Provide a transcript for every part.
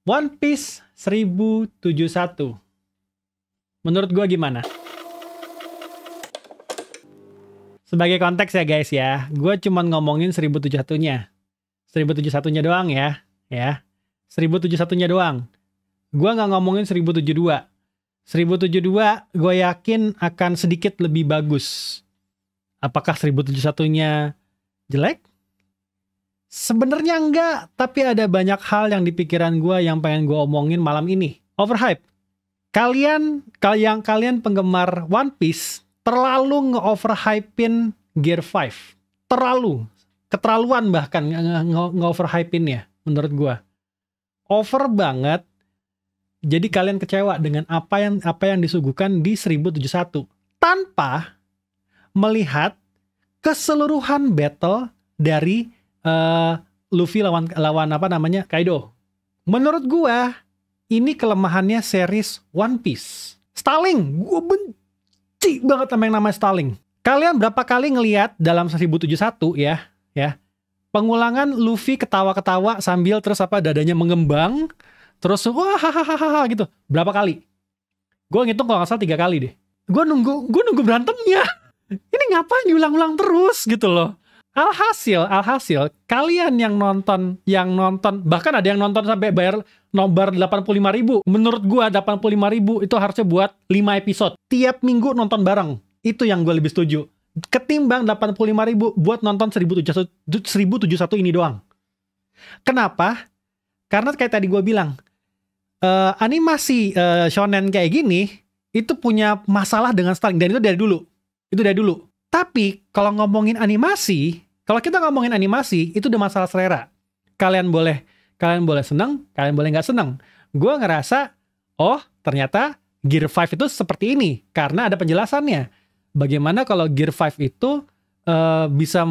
One Piece 1071. Menurut gue gimana? Sebagai konteks ya guys ya, gue cuma ngomongin 1071-nya. 1071-nya doang ya. 1071-nya doang. Gue nggak ngomongin 1072. 1072 gue yakin akan sedikit lebih bagus. Apakah 1071-nya jelek? Sebenarnya enggak, tapi ada banyak hal yang di pikiran gue yang pengen gue omongin malam ini. Overhype. Kalian penggemar One Piece terlalu nge-overhypein Gear 5. Keterlaluan bahkan nge-overhypein-nya menurut gue. Over banget. Jadi kalian kecewa dengan apa yang disuguhkan di 1071 tanpa melihat keseluruhan battle dari Luffy lawan Kaido. Menurut gua ini kelemahannya series One Piece. Stalling, gua benci banget sama yang namanya stalling. Kalian berapa kali ngelihat dalam 1071 ya, pengulangan Luffy ketawa-ketawa sambil terus dadanya mengembang, terus wah hahaha gitu. Berapa kali? Gua ngitung kalau nggak salah 3 kali deh. Gua nunggu berantemnya. Ini ngapain diulang-ulang terus gitu loh. Alhasil kalian yang nonton bahkan ada yang nonton sampai bayar nobar 85.000. Menurut gua 85.000 itu harusnya buat 5 episode. Tiap minggu nonton bareng. Itu yang gue lebih setuju. Ketimbang 85.000 buat nonton 1071 ini doang. Kenapa? Karena kayak tadi gue bilang, animasi shonen kayak gini itu punya masalah dengan styling, dan itu dari dulu. Tapi kalau kita ngomongin animasi itu udah masalah selera. Kalian boleh seneng, kalian boleh nggak seneng. Gue ngerasa, oh ternyata Gear 5 itu seperti ini karena ada penjelasannya. Bagaimana kalau Gear 5 itu bisa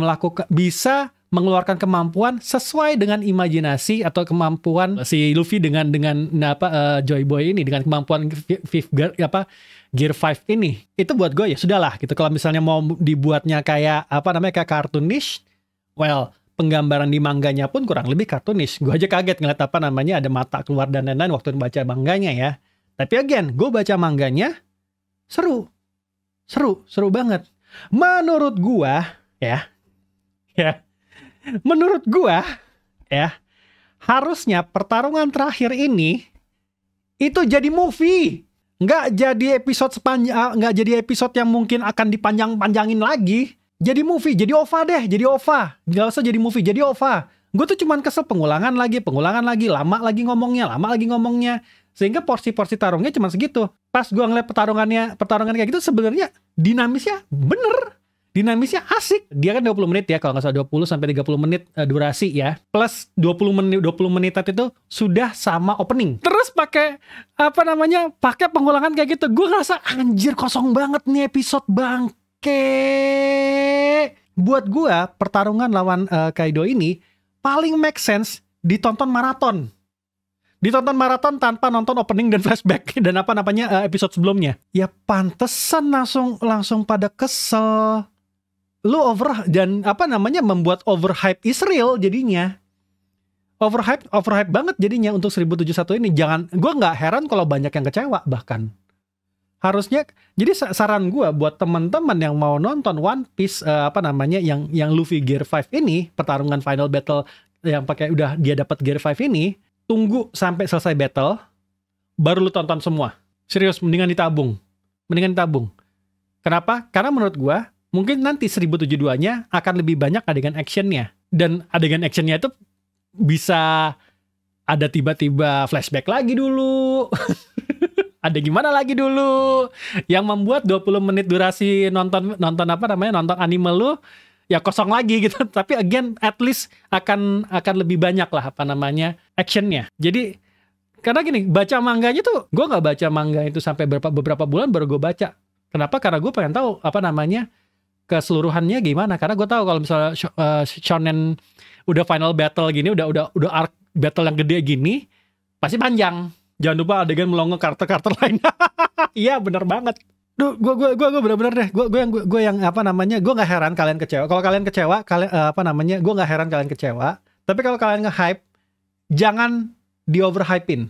mengeluarkan kemampuan sesuai dengan imajinasi atau kemampuan si Luffy dengan Joy Boy ini, dengan kemampuan Gear 5 ini. Itu buat gue ya sudahlah gitu. Kalau misalnya mau dibuatnya kayak kayak cartoonish, well, penggambaran di mangganya pun kurang lebih cartoonish. Gue aja kaget ngeliat ada mata keluar dan lain-lain waktu baca mangganya ya. Tapi again, gue baca mangganya seru banget. Menurut gue harusnya pertarungan terakhir ini itu jadi movie, nggak jadi episode yang mungkin akan dipanjang-panjangin lagi. Jadi movie, jadi OVA deh, nggak usah jadi movie, jadi OVA. Gue tuh cuman kesel pengulangan lagi, lama lagi ngomongnya, sehingga porsi-porsi tarungnya cuma segitu. Pas gue ngeliat pertarungan kayak gitu, sebenarnya dinamisnya asik. Dia kan 20 menit ya, kalau nggak salah 20 sampai 30 menit durasi ya. Plus 20 menit itu sudah sama opening. Terus pakai pengulangan kayak gitu. Gue ngerasa anjir kosong banget nih episode bangke. Buat gue pertarungan lawan Kaido ini paling make sense ditonton maraton. Tanpa nonton opening dan flashback dan episode sebelumnya. Ya pantesan langsung pada kesel. Lu membuat overhype is real jadinya. Overhype banget jadinya untuk 1071 ini. Gue nggak heran kalau banyak yang kecewa bahkan. Harusnya, jadi saran gue buat teman-teman yang mau nonton One Piece yang Luffy Gear 5 ini, pertarungan final battle yang udah dia dapat Gear 5 ini, tunggu sampai selesai battle baru lu tonton semua. Serius, mendingan ditabung. Kenapa? Karena menurut gue mungkin nanti 1072-nya akan lebih banyak adegan actionnya. Dan adegan actionnya itu bisa ada tiba-tiba flashback lagi dulu. Ada gimana lagi dulu. Yang membuat 20 menit durasi nonton anime lu ya kosong lagi gitu. Tapi again, at least akan lebih banyak lah actionnya. Jadi karena gini, baca mangganya tuh, gue gak baca manga itu sampai beberapa bulan baru gue baca. Kenapa? Karena gue pengen tahu keseluruhannya gimana. Karena gue tahu kalau misalnya shonen udah final battle gini, udah arc battle yang gede gini, pasti panjang. Jangan lupa adegan melongo karakter lain. Iya bener banget. Duh, gue bener-bener deh. Gue yang gue nggak heran kalian kecewa. Kalau kalian kecewa, gue nggak heran kalian kecewa. Tapi kalau kalian nge-hype, jangan di overhypein.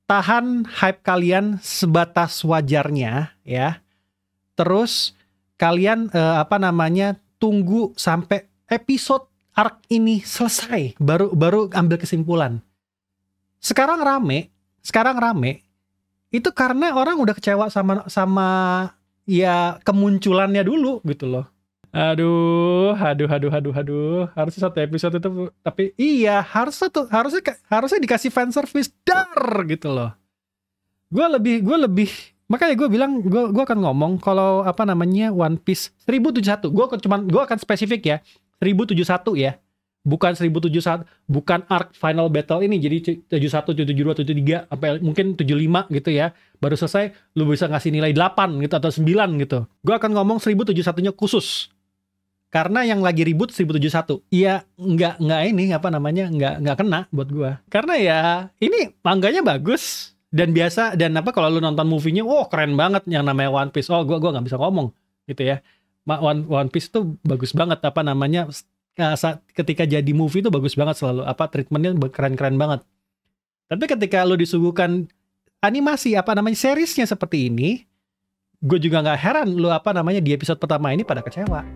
Tahan hype kalian sebatas wajarnya ya. Terus kalian tunggu sampai episode arc ini selesai baru ambil kesimpulan. Sekarang rame itu karena orang udah kecewa sama ya kemunculannya dulu gitu loh. Aduh. Harusnya satu episode itu, tapi iya harusnya dikasih fan service gitu loh. Gue lebih makanya gue bilang gue akan ngomong kalau One Piece 1071. Gue akan spesifik ya 1071 ya. Bukan 1071, bukan arc final battle ini. Jadi 71, 72, 73 sampai mungkin 75 gitu ya. Baru selesai lu bisa ngasih nilai 8 gitu atau 9 gitu. Gue akan ngomong 1071-nya khusus. Karena yang lagi ribut 1071. Iya, nggak kena buat gua. Karena ya ini mangganya bagus dan biasa, dan kalau lu nonton movie-nya, keren banget yang namanya One Piece. Gua nggak bisa ngomong gitu ya. One Piece tuh bagus banget ketika jadi movie tuh bagus banget selalu. Treatmentnya keren-keren banget. Tapi ketika lu disuguhkan animasi seriesnya seperti ini, gue juga nggak heran lu di episode pertama ini pada kecewa.